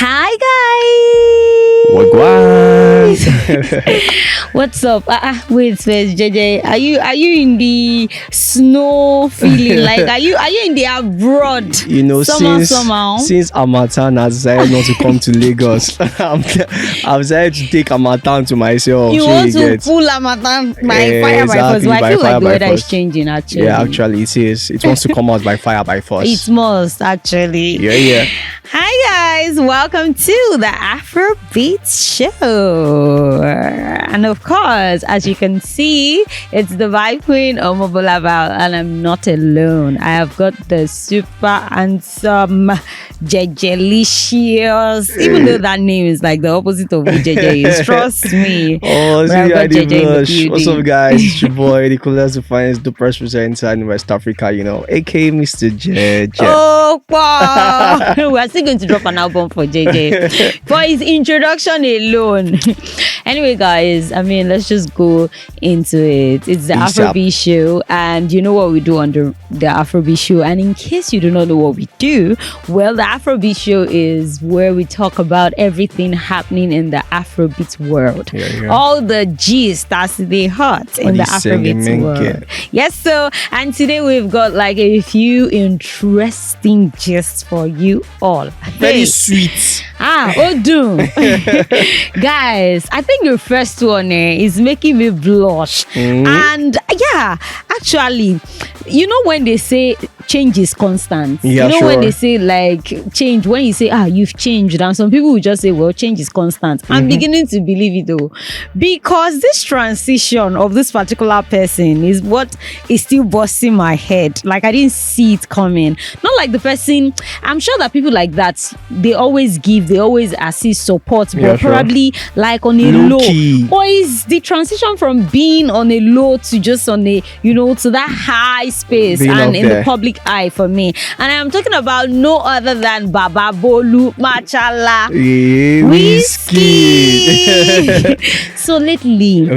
Hi guys. What's up? Wait, Jeje. Are you in the snow feeling? Like are you in the abroad? You know, somehow. Since Amatan has decided not to come to Lagos, I've decided to take Amatan to myself. You want to pull Amatan by fire by force? But I feel like the weather is changing actually. Yeah, actually it is. It wants to come out by fire by force. It must actually. Yeah. Hi guys, welcome to the Afrobeat Show. And of course, as you can see, it's the vibe queen Omobola Val, and I'm not alone. I have got the super handsome Jejelicious, even though that name is like the opposite of who Jeje is. Trust me. Oh, see, what's up guys? It's your boy, the coolest, the finest, the best presenter in West Africa, aka Mr. Jeje. Oh, wow. We're still going to drop an album for Jeje for his introduction alone. Anyway, guys, let's just go into it. It's the Afrobeat Show, and you know what we do on the Afrobeat Show. And in case you do not know what we do, well, the Afrobeat Show is where we talk about everything happening in the Afrobeat world. Yeah. All the gist that's the hot in the Afrobeat world. Yes, so, and today we've got like a few interesting gists for you all. Very sweet. Odun. Guys, I think your first one is making me blush. And yeah, actually, you know when they say change is constant. Yeah, when they say like change, when you say you've changed, and some people will just say, well, change is constant. I'm beginning to believe it though, because this transition of this particular person is what is still busting my head. Like I didn't see it coming. Not like the person, I'm sure that people like that, they always assist, support, but probably like on a low. Or is the transition from being on a low to just on a, to that high space being and in the public eye for me. And I'm talking about no other than Baba Bolu Machala Wizkid. So lately,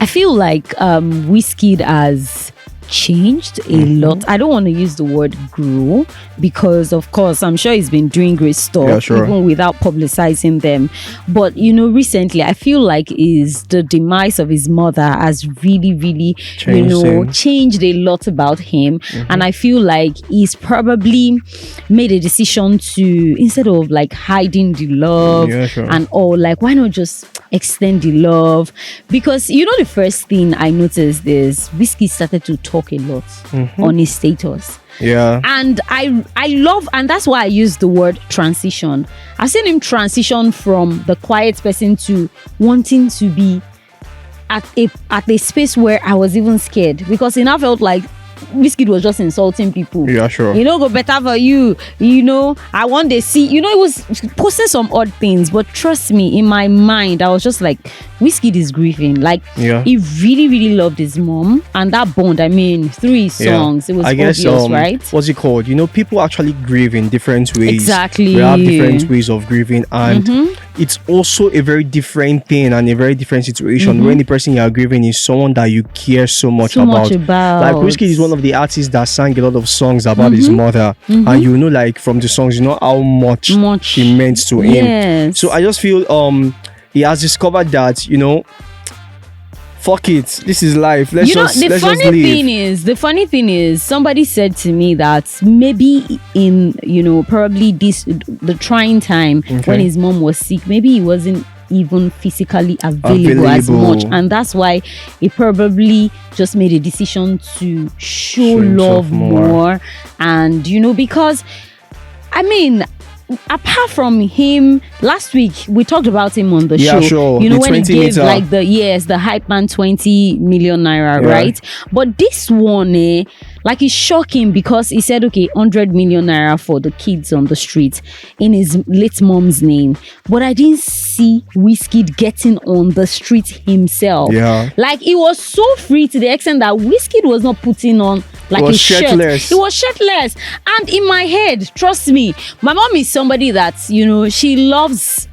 I feel like Wizkid has changed a lot. I don't want to use the word grow, because of course I'm sure he's been doing great stuff even without publicizing them, but recently I feel like the demise of his mother has really changed a lot about him. And I feel like he's probably made a decision to, instead of like hiding the love and all, like why not just extend the love? Because the first thing I noticed is Wizkid started to talk a lot on his status. And I love, and that's why I use the word transition. I've seen him transition from the quiet person to wanting to be at a space where I was even scared, because it now felt like Wizkid was just insulting people. Go better for you. I want to see. It was posting some odd things, but trust me, in my mind, I was just like, Wizkid is grieving. Like, he really, really loved his mom, and that bond. 3 songs. It was obvious, right? What's it called? People actually grieve in different ways. Exactly. We have different ways of grieving, and it's also a very different thing and a very different situation when the person you are grieving is someone that you care so much about. Like Wizkid is one of the artists that sang a lot of songs about his mother, and like from the songs, how much she meant to him. So I just feel he has discovered that fuck it, this is life. Let's just live. The funny thing is, somebody said to me that maybe in probably the trying time when his mom was sick, maybe he wasn't even physically available as much, and that's why he probably just made a decision to show love more. And because apart from him, last week we talked about him on the show. When he gave like the hype man 20 million naira, right? But this one, like, it's shocking, because he said, 100 million naira for the kids on the street in his late mom's name. But I didn't see Wizkid getting on the street himself. Like, he was so free to the extent that Wizkid was not putting on like a shirt. He was shirtless. And in my head, trust me, my mom is somebody that, she loves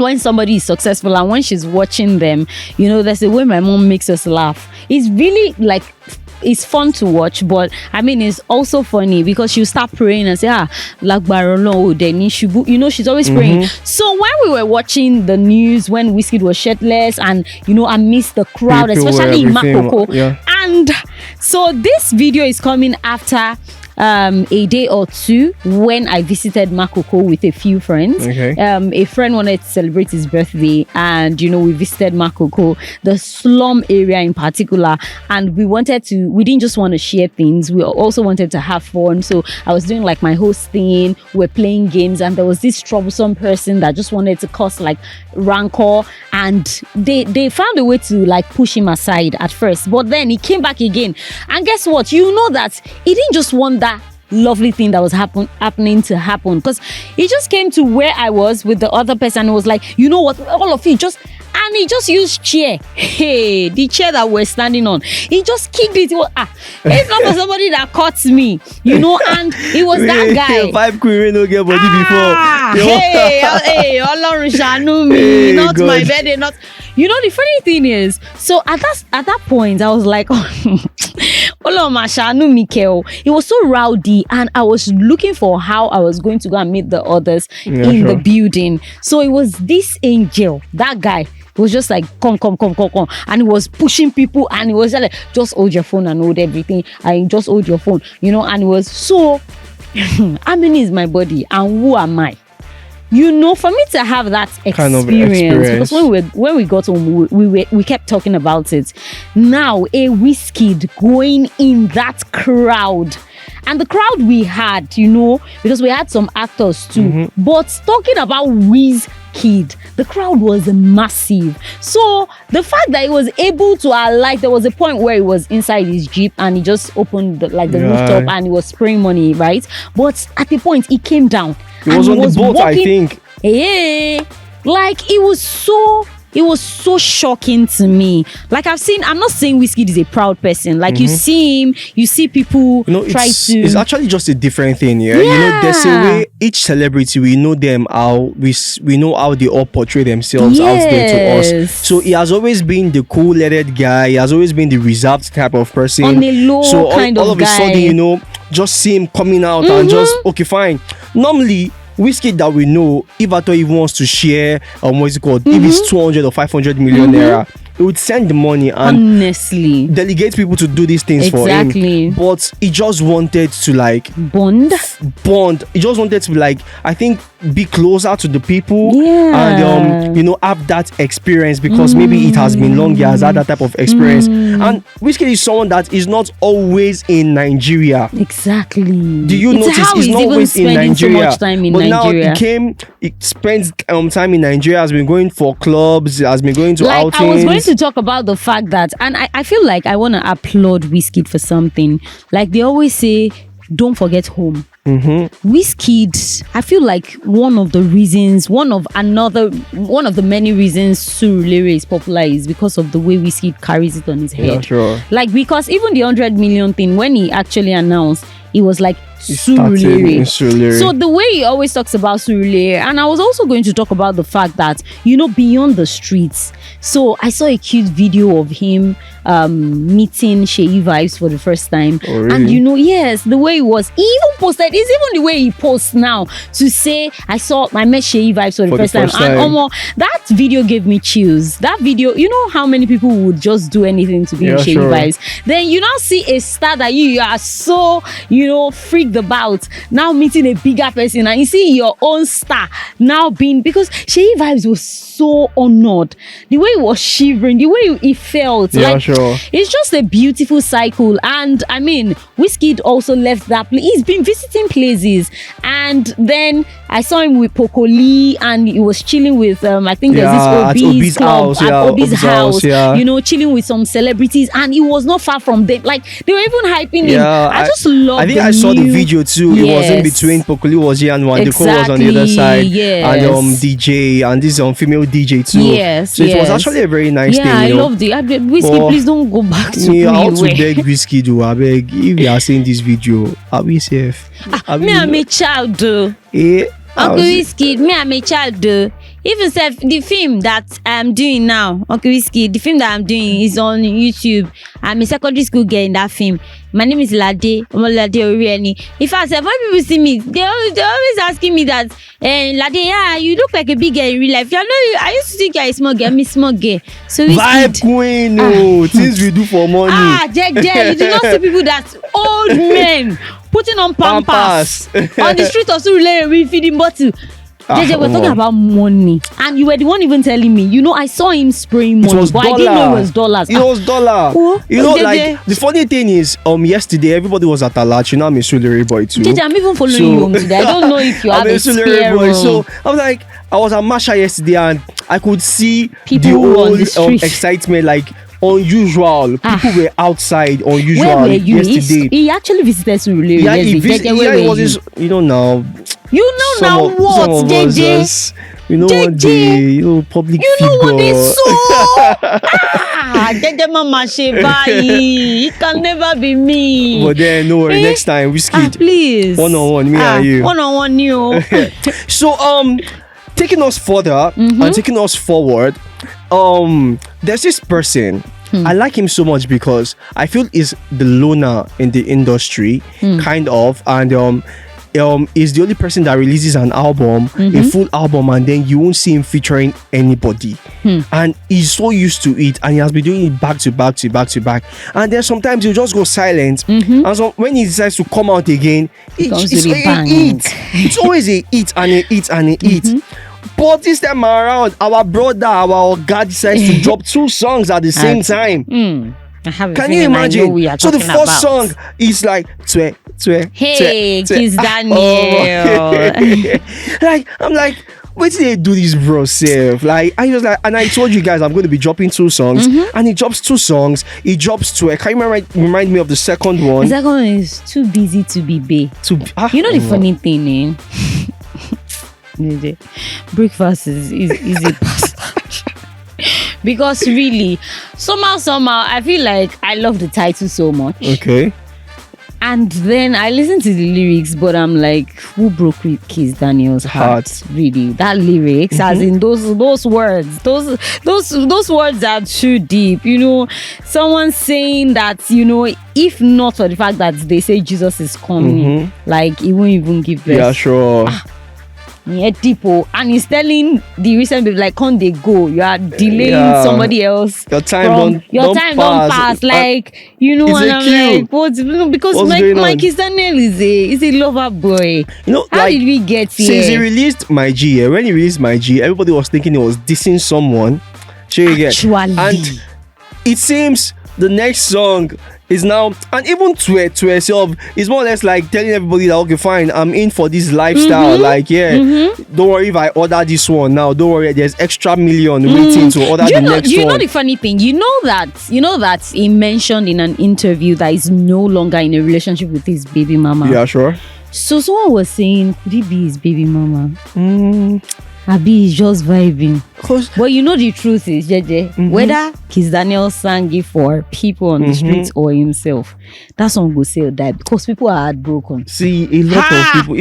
when somebody is successful, and when she's watching them, there's a way my mom makes us laugh. It's really like it's fun to watch, but I mean it's also funny because she'll start praying and say, you know, she's always praying. So when we were watching the news when Wizkid was shirtless and you know amidst the crowd, especially in Makoko, and so this video is coming after a day or two when I visited Makoko with a few friends. A friend wanted to celebrate his birthday, and you know we visited Makoko, the slum area in particular, and we didn't just want to share things, we also wanted to have fun. So I was doing like my host thing, we're playing games, and there was this troublesome person that just wanted to cause like rancor, and they found a way to like push him aside at first, but then he came back again, and guess what, you know that he didn't just want that lovely thing that was happening to happen, because he just came to where I was with the other person and was like, you know what, all of you just, and he just used chair, the chair that we're standing on, he just kicked it. If not for somebody that caught me, you know, and it was that guy. 5 queen no get body before. Ọlọ́run ṣàánú mi, not God. My birthday, not. You know, the funny thing is, so at that point, I was like, it was so rowdy, and I was looking for how I was going to go and meet the others in the building. So it was this angel, that guy. He was just like, come, and he was pushing people, and he was like, just hold your phone and hold everything, and just hold your phone, you know. And it was so, how many is my body, and who am I? You know, for me to have that experience, because when we got home, we kept talking about it. Now, a Wizkid going in that crowd, and the crowd we had, you know, because we had some actors too, but talking about Wizkid, the crowd was massive. So the fact that he was able to alight, there was a point where he was inside his Jeep and he just opened the rooftop and he was spraying money, right? But at the point he came down. He was on the boat, walking, I think. Like it was so shocking to me. Like I'm not saying Wizkid is a proud person. Like you see him, you see people it's actually just a different thing, You know, there's a way each celebrity, we know them how we know how they all portray themselves out there to us. So he has always been the cool-headed guy. He has always been the reserved type of person. On a low so all of a sudden, you know, just see him coming out and just okay, fine. Normally, Wizkid that we know, if at all he wants to share, what's it called? If it's 200 or 500 million naira, he would send the money and honestly delegate people to do these things for him. But he just wanted to like bond. He just wanted to like, I think, be closer to the people and you know, have that experience, because maybe it has been long he has had that type of experience. And Wizkid is someone that is not always in Nigeria. Exactly. Do you notice he's not always in Nigeria? So much time in but Nigeria. Now he spends time in Nigeria, has been going for clubs, has been going to outings. I was going to talk about the fact that, and I feel like I want to applaud Wizkid for something. Like they always say, don't forget home. Wizkid, I feel like one of the many reasons Surulere is popular is because of the way Wizkid carries it on his head. Yeah, sure. Like, because even the 100 million thing, when he actually announced, it was like Surulere. So the way he always talks about Surulere, and I was also going to talk about the fact that, you know, beyond the streets. So I saw a cute video of him meeting Sheyi Vibes for the first time. Oh, really? And you know, yes, the way he was, he even posted, it's even the way he posts now to say, I met Sheyi Vibes for the first time. And that video gave me chills. That video, you know how many people would just do anything to be in Sheyi Vibes. Then you now see a star that you are so, you know, freaked about, now meeting a bigger person, and you see your own star now being, because Sheyi Vibes was so honored, the way he was shivering, the way he felt, it's just a beautiful cycle. And I mean, Wizkid also left that place. He's been visiting places, and then I saw him with Pokoli, and he was chilling with I think there's this Obi's club at Obi's house, you know, chilling with some celebrities, and he was not far from them. Like they were even hyping him. I just love. I think I saw the video too. It was in between. Pokoli was here and Wandeko was on the other side, and DJ and this female DJ too. So it was actually a very nice thing. I loved it. Wizkid, please don't go back to me. I want to beg Wizkid, I beg, if you are seeing this video, are we safe? Me, I'm a child. Uncle Wizkid, me, I'm a child. Even self, the film that I'm doing now, okay, Wizkid, the film that I'm doing is on YouTube. I'm a secondary school girl in that film. My name is Lade, Omobola Val. In fact, when people see me, they're always asking me that, Lade, yeah, you look like a big girl in real life. I used to think you're a small girl, I'm a small girl. So Vibe queen, things we do for money. Jeje, you do not see people that old men putting on pampers on the street of Surulere with feeding bottle. Jeje, we're talking about money, and you were the one even telling me. I saw him spraying money, but I didn't know it was dollars. It was dollar. Like the funny thing is, yesterday everybody was at Alach. I'm a Surulere boy too. Jeje, I'm even following you home today. I don't know if you have a spare boy. So I was at Masha yesterday, and I could see people the whole excitement, like unusual. People were outside unusual. Where were you yesterday. He actually visited Surulere. Yeah, he was. Now. Now what, Jeje? Public figure. You know what they saw? Jeje mama shebai. It can never be me. But then, no worry. Next time, Wizkid. Please. One-on-one, me and you. One-on-one, you. So, taking us further and taking us forward, there's this person. I like him so much because I feel he's the loner in the industry, kind of, and is the only person that releases an album, a full album, and then you won't see him featuring anybody. And he's so used to it, and he has been doing it back to back to back to back. And then sometimes he'll just go silent. And so when he decides to come out again, it's a hit. It's always a hit and a hit and a hit. But this time around, our brother, our God decides to drop 2 songs at the same time. Can you imagine? So the first song is like Hey, Kiss Daniel. I'm like, wait till they do this, bro, self. And I told you guys I'm going to be dropping 2 songs, and he drops 2 songs. He drops 2. Can you remind me of the second one? The second one is Too Busy to Be Bae. You know the funny thing, breakfast is a pasta. Because really, somehow, I feel like I love the title so much. Okay. And then I listen to the lyrics, but I'm like, who broke Kiss Daniel's heart? Really, that lyrics, as in those words, those words are too deep. Someone saying that, if not for the fact that they say Jesus is coming, like he won't even give birth. Yeah, sure. And he's telling the recent people, like, can't they go? You are delaying somebody else. Your time don't pass. Like, and I'm like, because Kiss Daniel is a lover boy. How did we get here? Since he released My G, when he released My G, everybody was thinking he was dissing someone. Actually. And it seems the next song is now, and even to herself, is more or less like telling everybody that, okay, fine, I'm in for this lifestyle. Don't worry if I order this one now. Don't worry, there's extra million waiting to order the next one. You know the funny thing? You know that he mentioned in an interview that he's no longer in a relationship with his baby mama. Yeah, sure. So someone was saying, could he be his baby mama? Abi is just vibing. But the truth is, Jeje, whether Kiss Daniel sang it for people on the streets or himself, that song will still die because people are heartbroken. See, a lot of people,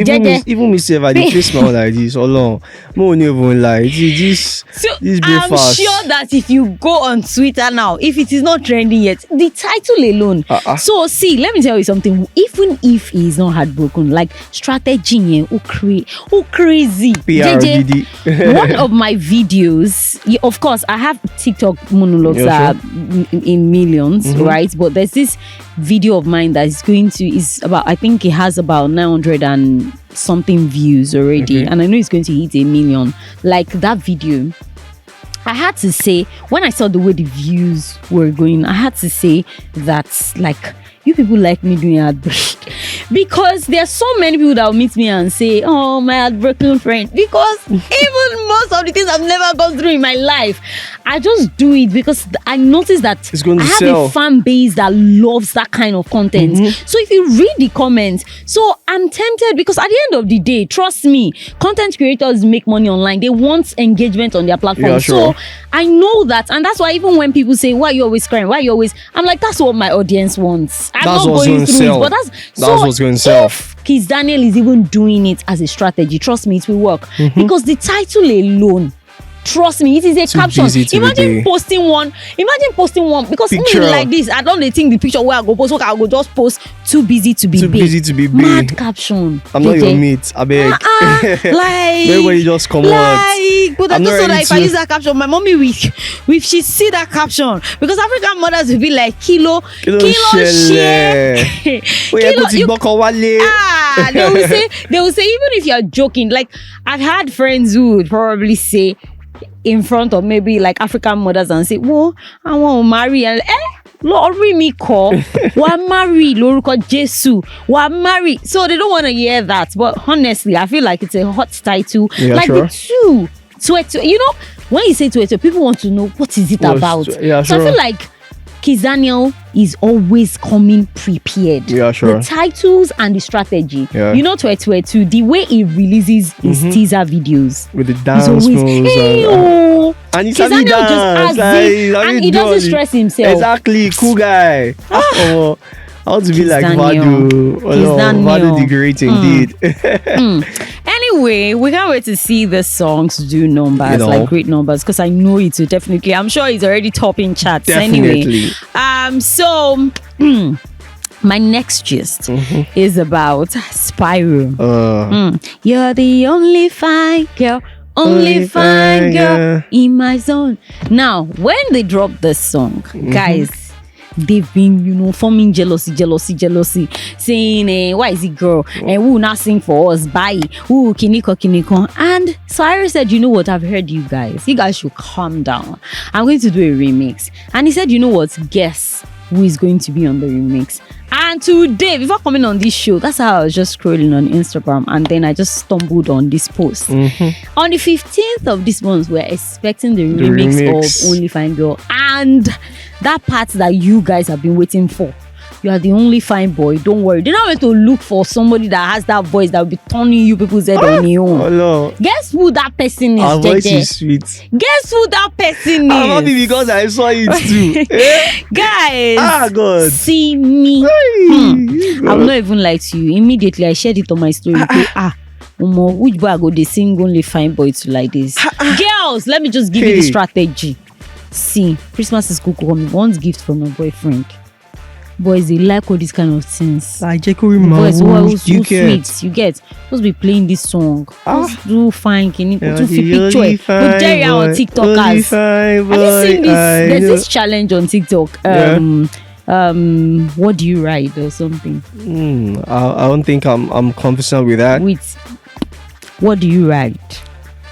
even myself, I did face my like this all long. More even like this I'm sure that if you go on Twitter now, if it is not trending yet, the title alone. So see, let me tell you something. Even if he is not heartbroken, like strategy, crazy. Jeje, one of my videos, of course, I have TikTok monologues in millions, right? But there's this video of mine that is about, I think it has about 900 and something views already, and I know it's going to hit 1 million. Like that video, I had to say, when I saw the way the views were going, I had to say that, like, you people like me doing heartbreak. Because there are so many people that will meet me and say, oh, my heartbroken friend. Because even most of the things I've never gone through in my life, I just do it because I notice that I have a fan base that loves that kind of content. So if you read the comments, so I'm tempted because at the end of the day, trust me, content creators make money online. They want engagement on their platform. Yeah, sure. So I know that. And that's why even when people say, why are you always crying? Why are you always... I'm like, that's what my audience wants. I'm not going through it. But that's what's going to sell. If Kiss Daniel is even doing it as a strategy, trust me, it will work. Because the title alone, Trust me, it is a caption. Imagine posting one because me like this, I don't think the picture where I go post, I go just post too busy to be big. Mad caption. I'm not your mate, I beg. Like everybody just come out. But I just so that if I use that caption, my mommy will she see that caption, because African mothers will be like kilo share. They will say even if you're joking, like I've had friends who would probably say in front of maybe like African mothers and say, "Whoa, I want to marry," and Lord me call wa marry lórúkọ Jésù wa marry. So they don't want to hear that, but honestly I feel like it's a hot title. Like the two, you know, when you say to people want to know what is it about. So I feel like Kiss Daniel is always coming prepared. Yeah, sure. The titles and the strategy. Yeah. You know, too, the way he releases his teaser videos with the dance moves and Kiss Daniel just and he doesn't stress himself. Exactly, cool guy. I want to be like Vadu. Vadu the Great indeed. Anyway, we can't wait to see the songs do numbers, like great numbers, because I know it will definitely. I'm sure it's already topping charts. Definitely. Anyway, so my next gist is about Spyro. You're the only fine girl. Only fine girl in my zone. Now, when they dropped this song, guys, they've been, forming jealousy, saying, why is it girl? And who not sing for us? Bye. Who kiniko. And Cyrus said, you know what? I've heard you guys. You guys should calm down. I'm going to do a remix. And he said, you know what? Guess who is going to be on the remix. And today, before coming on this show, that's how I was just scrolling on Instagram, and then I just stumbled on this post. On the 15th of this month, we're expecting the remix of Only Fine Girl, and that part that you guys have been waiting for. You are the only fine boy. Don't worry. They're not going to look for somebody that has that voice that will be turning you people's head on your own. Oh, no. Guess who that person is? Our voice is sweet. Guess who that person is? I'm happy because I saw it too. Guys, God. See me. I'm not even like to you. Immediately, I shared it on my story. Which boy I go they sing Only Fine Boy to like this? Girls, let me just give you the strategy. See, Christmas is cool. One gift from my boyfriend. Boys, they like all these kind of things. Like boys, you get. Supposed to be playing this song. Supposed do fine, can you put picture? Put Jerry on TikTok. Have you seen this? There's this challenge on TikTok. What do you ride or something? I don't think I'm confident with that. What do you ride?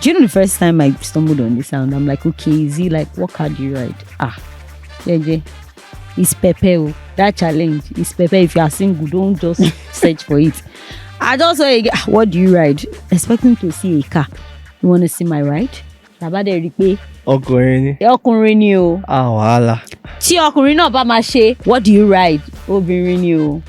Do you know the first time I stumbled on this sound? I'm like, okay, is he like, what car do you ride? Jeje. It's Pepe. That challenge is Pepe. If you are single, don't just search for it. I just say, what do you ride? Expecting to see a car. You want to see my ride? Ọkùnrin ni o. Wàhálà. Tí ọkùnrin náà bá máa ṣe, what do you ride? Obìnrin ni o.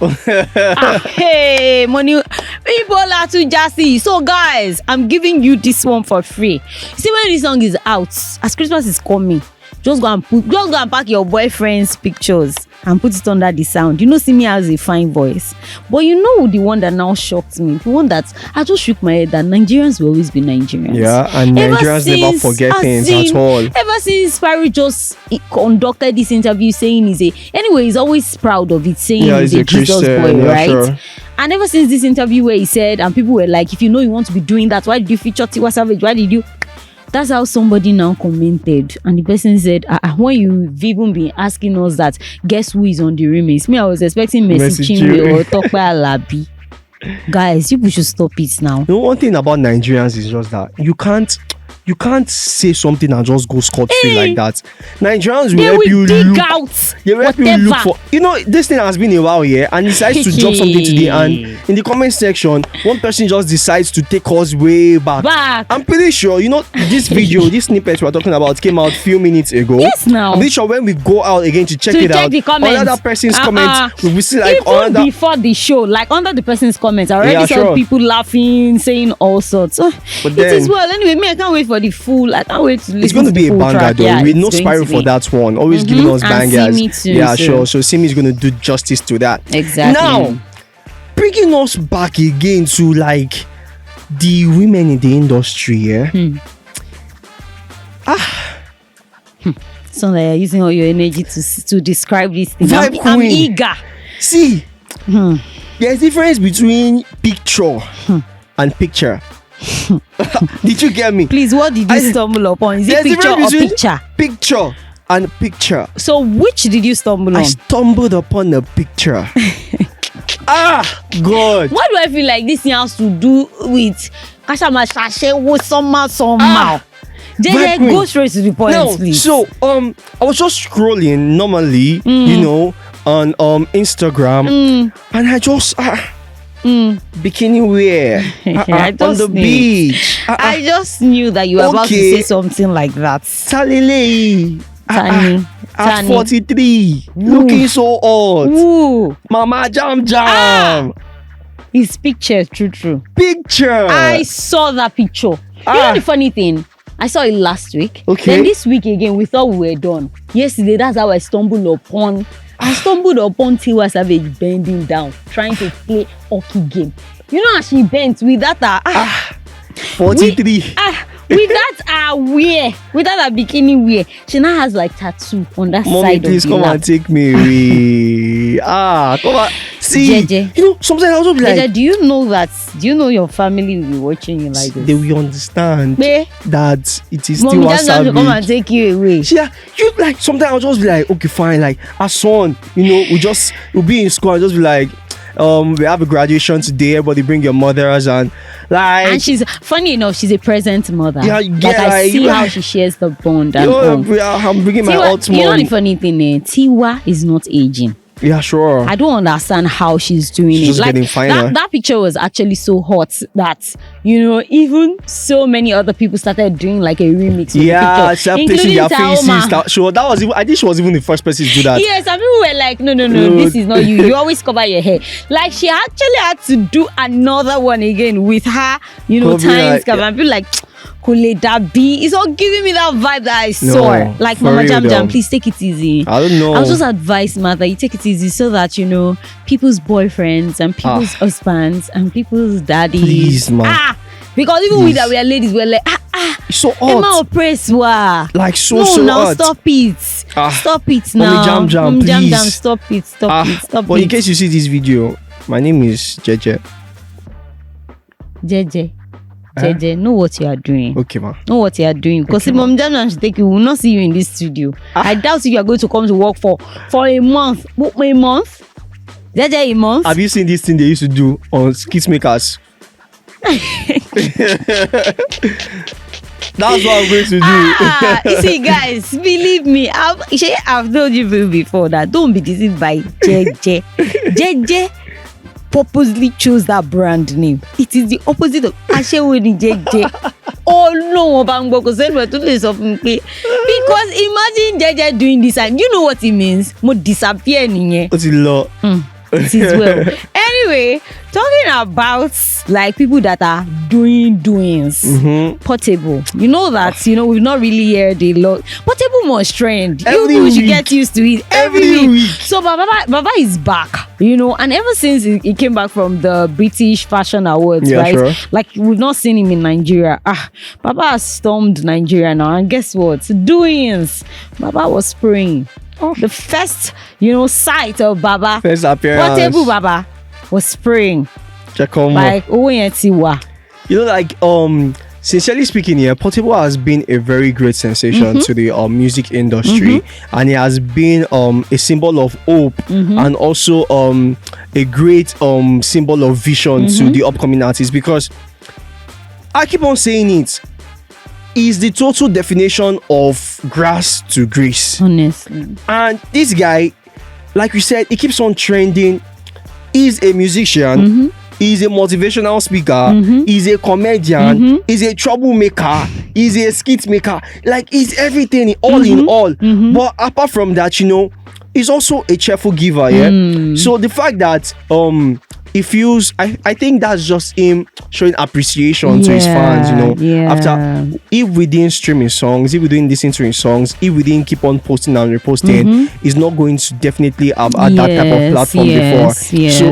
Hey, money. Ibola to Jasi. So guys, I'm giving you this one for free. See, when this song is out, as Christmas is coming, just go and pack your boyfriend's pictures and put it under the sound. See me as a fine voice. But the one that now shocked me, the one that I just shook my head, that Nigerians will always be Nigerians. Yeah, and Nigerians never forget things at all. Ever since Spyro just conducted this interview saying he's always proud of it, saying he's a Jesus boy, right? Sure. And ever since this interview where he said, and people were like, if you know you want to be doing that, why did you feature Tiwa Savage? Why did you? That's how somebody now commented, and the person said, when you've even been asking us that, guess who is on the remix? Me, I was expecting Messi Chinwe or Tope Alabi. Guys, you should stop it now. The one thing about Nigerians is just that you can't say something and just go scot-free like that. Nigerians will help you look for. This thing has been a while here, and he decides to drop something today, and in the comment section, one person just decides to take us way back. I'm pretty sure, this video, this snippet we're talking about came out a few minutes ago. Yes, now. I'm pretty sure when we go out again to check it out, under that person's comments, we will see like even before the show, like under the person's comments, I already saw people laughing, saying all sorts. But it is well. Anyway, me, I can't wait for the full. I can't wait to listen. It's going to be a banger track. though. Yeah, with no Spyro for that one. Always giving us bangers. Sure. So Simi is going to do justice to that. Exactly. Now, bringing us back again to like the women in the industry. So that you're using all your energy to describe this thing. I'm eager. See, there's difference between picture and picture. Did you get me? Please, what did you stumble upon? Is it picture or picture? Picture and picture. So which did you stumble on? I stumbled upon a picture. God. Why do I feel like this thing has to do with somehow? Jeje, go straight to the point, please. So I was just scrolling normally, you know, on Instagram, and I just bikini wear on the beach. I just knew that you were about to say something like that. Tani. At 43, looking so old. Ooh. Mama jam. His picture, true. Picture. I saw that picture. You know the funny thing? I saw it last week. Okay. Then this week again, we thought we were done. Yesterday, that's how I stumbled upon Tiwa Savage bending down, trying to play hockey game. You know how she bent with that 43. With that wear, with that bikini wear, she now has like tattoo on that Mommy, side please of the come lap. and take me away. Come on. See, Jeje. you know, sometimes I also be like, Jeje, do you know your family will be watching you like this? they will understand that it is still Mommy, one that's going to come and savage. take you away. Yeah, you like sometimes I'll just be like, okay, fine. Like our son, you know, we'll be in school and just be like, we have a graduation today, everybody bring your mothers and like. And she's funny enough, she's a present mother. Yeah, I see how she shares the bond. And I'm bringing my ultimate. You know the funny thing, Tiwa is not aging. Yeah, sure. I don't understand how she's doing She's it. just Like getting finer. that picture was actually so hot that, you know, even so many other people started doing like a remix of the picture, started placing including their faces. Taoma. That was even, I think she was even the first person to do that. Yes, some people were like, no, this is not you. You always cover your hair. Like she actually had to do another one again with her, you know, times cover. And people like, Kule that be? It's all giving me that vibe that I saw. Like Mama Jam, please take it easy. I don't know. I'll just advise Mother, you take it easy so that, you know, people's boyfriends and people's husbands and people's daddies. Please, man. Because even we that we are ladies, we're like, It's so hot. Emma oppress wa. Like so now hot. stop it. Stop it now. Mommy Jam, please. Jam, stop it. But in case you see this video, my name is Jeje. Jeje, know what you are doing. Okay, ma. Know what you are doing. Because if Mom Jam should take you, we will not see you in this studio. I doubt if you are going to come to work for a month. What, a month? Jeje, a month? Have you seen this thing they used to do on Skits Makers? That's what I'm going to do. You see, guys, believe me, I've told you before that don't be deceived by Jeje. Jeje purposely chose that brand name. It is the opposite of Ashewini Jeje. Oh no, because imagine Jeje doing this and you know what it means? Mo disappear niye. What's it law? It is well. Anyway, talking about like people that are doings. Portable. You know that, you know, we've not really heard a lot. Portable must trend. You should get used to it every week. So Baba is back, you know, and ever since he came back from the British Fashion Awards, right? Sure. Like we've not seen him in Nigeria. Baba has stormed Nigeria now, and guess what? Doings. Baba was spraying. The first, you know, sight of Baba, first appearance, Portable Baba was spraying. Like Tiwa. You know, like sincerely speaking, here, Portable has been a very great sensation to the music industry, and it has been a symbol of hope and also a great symbol of vision to the upcoming artists, because I keep on saying it. Is the total definition of grass to grace. Honestly. And this guy, like we said, he keeps on trending. He's a musician. He's a motivational speaker. He's a comedian. He's a troublemaker. He's a skit maker. Like, he's everything, all in all. But apart from that, you know, he's also a cheerful giver, yeah? So the fact that He feels, I think that's just him showing appreciation to his fans, after, if we didn't stream his songs, if we didn't listen to his songs, if we didn't keep on posting and reposting, he's not going to definitely have had that type of platform before.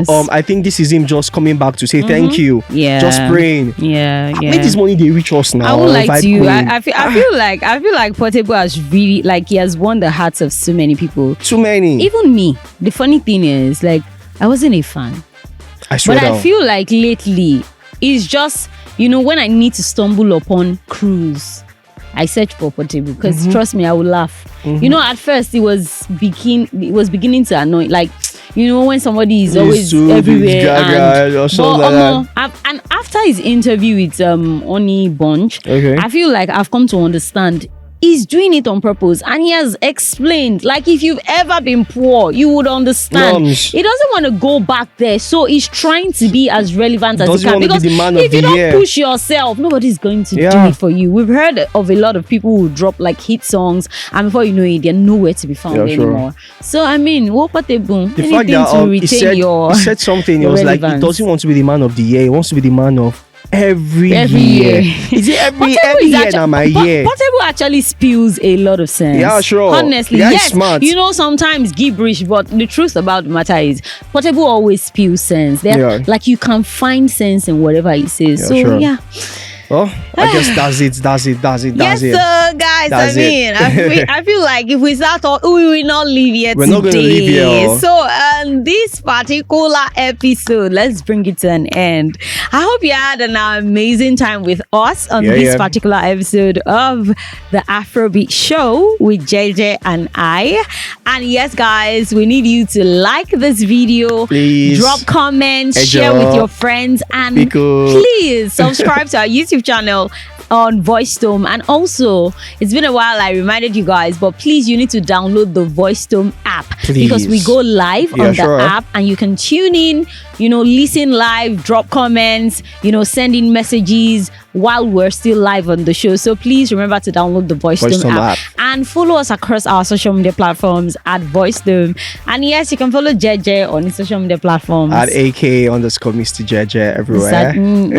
So I think this is him just coming back to say thank you, just praying. Make this money they reach us now. I would like to. I feel like Portable has really, like, he has won the hearts of so many people. Too many. Even me. The funny thing is, like, I wasn't a fan. I swear. But I feel like lately it's just, when I need to stumble upon cruise, I search for Portable, because trust me, I will laugh. At first it was beginning to annoy, like, when somebody is always everywhere. And after his interview with Oni Bunch, I feel like I've come to understand he's doing it on purpose, and he has explained, like, if you've ever been poor, you would understand. He doesn't want to go back there, so he's trying to be as relevant as he can, because if you don't push yourself, nobody's going to do it for you. We've heard of a lot of people who drop like hit songs, and before you know it, they're nowhere to be found anymore. So I mean, what Portable, the fact that he said something, it was like, he doesn't want to be the man of the year, he wants to be the man of every year. Is it every year now, my year? Portable actually spills a lot of sense. Yeah, sure. Honestly, yes. Smart. Sometimes gibberish, but the truth about the matter is, Portable always spills sense. Like, you can find sense in whatever he says. Well, I guess that's it. Yes, sir, guys. I feel like if we start, we will not leave yet. We're not going to leave here. So, this particular episode, let's bring it to an end. I hope you had an amazing time with us on this particular episode of the Afrobeat Show with JJ and I. And yes, guys, we need you to like this video, please drop comments, share with your friends, and please subscribe to our YouTube channel on VoiceTone. And also, it's been a while, I reminded you guys, but please, you need to download the VoiceTone app, because we go live on the app, and you can tune in, listen live, drop comments, send in messages while we're still live on the show. So please remember to download the VoiceTone app and follow us across our social media platforms at VoiceTone. And yes, you can follow JJ on his social media platforms at AK_Mr. JJ everywhere.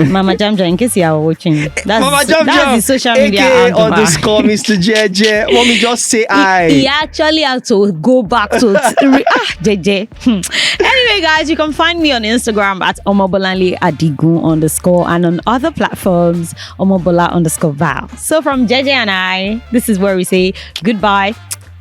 Mama Jamja, in case you are watching, that's the social media AK_Mr. JJ. Want me just say he actually had to go back to JJ. Anyway, guys, you can find me on Instagram at Omobola _, and on other platforms Omobola _Val. So from JJ and I, this is where we say goodbye